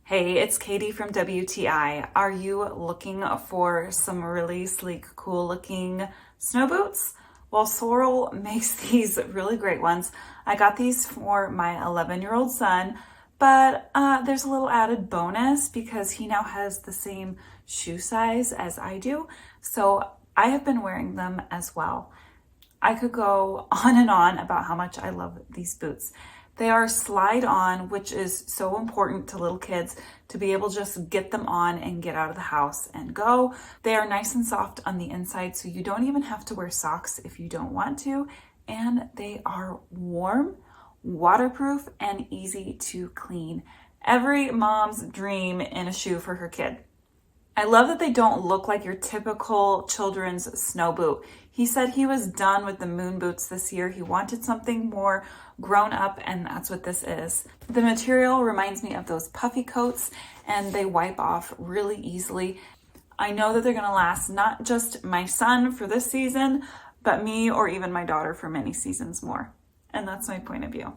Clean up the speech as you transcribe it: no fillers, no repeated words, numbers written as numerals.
Hey, it's Katie from WTI. Are you looking for some really sleek, cool looking snow boots? Well, Sorel makes these really great ones. I got these for my 11-year-old son, but there's a little added bonus because he now has the same shoe size as I do. So I have been wearing them as well. I could go on and on about how much I love these boots. They are slide on, which is so important to little kids to be able to just get them on and get out of the house and go. They are nice and soft on the inside, so you don't even have to wear socks if you don't want to. And they are warm, waterproof, and easy to clean. Every mom's dream in a shoe for her kid. I love that they don't look like your typical children's snow boot. He said he was done with the moon boots this year. He wanted something more grown up, and that's what this is. The material reminds me of those puffy coats, and they wipe off really easily. I know that they're gonna last not just my son for this season, but me or even my daughter for many seasons more. And that's my point of view.